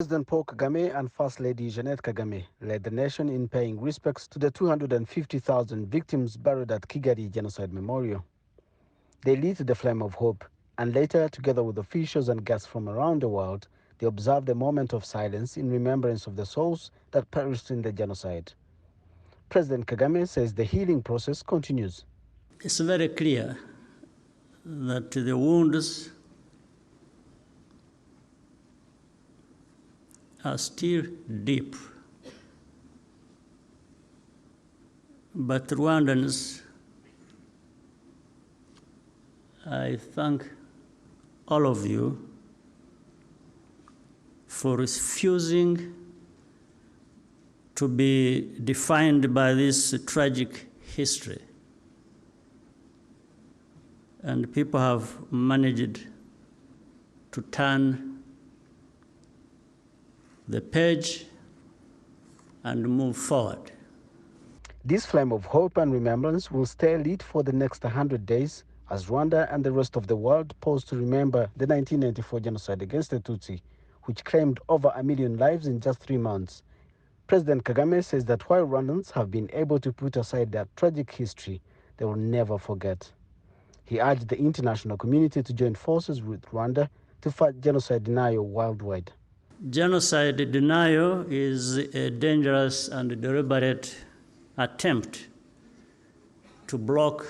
President Paul Kagame and First Lady Jeanette Kagame led the nation in paying respects to the 250,000 victims buried at Kigali Genocide Memorial. They lit the flame of hope, and later, together with officials and guests from around the world, they observed a moment of silence in remembrance of the souls that perished in the genocide. President Kagame says the healing process continues. It's very clear that the wounds are still deep. But Rwandans, I thank all of you for refusing to be defined by this tragic history. And people have managed to turn the page and move forward. This flame of hope and remembrance will stay lit for the next 100 days as Rwanda and the rest of the world pause to remember the 1994 genocide against the Tutsi, which claimed over 1 million lives in just 3 months. President Kagame says that while Rwandans have been able to put aside their tragic history, they will never forget. He urged the international community to join forces with Rwanda to fight genocide denial worldwide. Genocide denial is a dangerous and deliberate attempt to block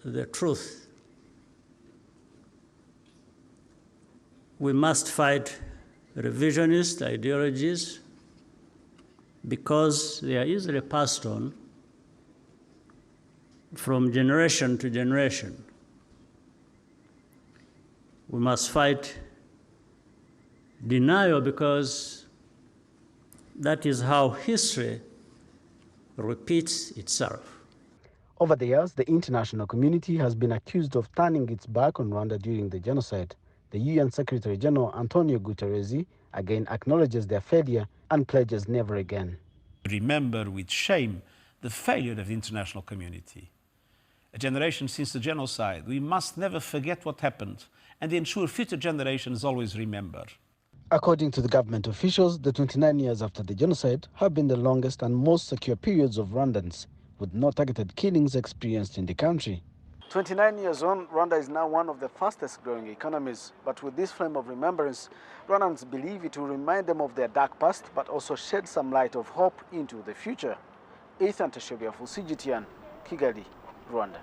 the truth. We must fight revisionist ideologies because they are easily passed on from generation to generation. We must fight denial because that is how history repeats itself. Over the years, the international community has been accused of turning its back on Rwanda during the genocide. The UN Secretary General Antonio Guterres again acknowledges their failure and pledges never again. Remember with shame the failure of the international community. A generation since the genocide, we must never forget what happened and ensure future generations always remember. According to the government officials, the 29 years after the genocide have been the longest and most secure periods of Rwandans, with no targeted killings experienced in the country. 29 years on, Rwanda is now one of the fastest growing economies. But with this flame of remembrance, Rwandans believe it will remind them of their dark past, but also shed some light of hope into the future. Ethan Teshobia for CGTN, Kigali, Rwanda.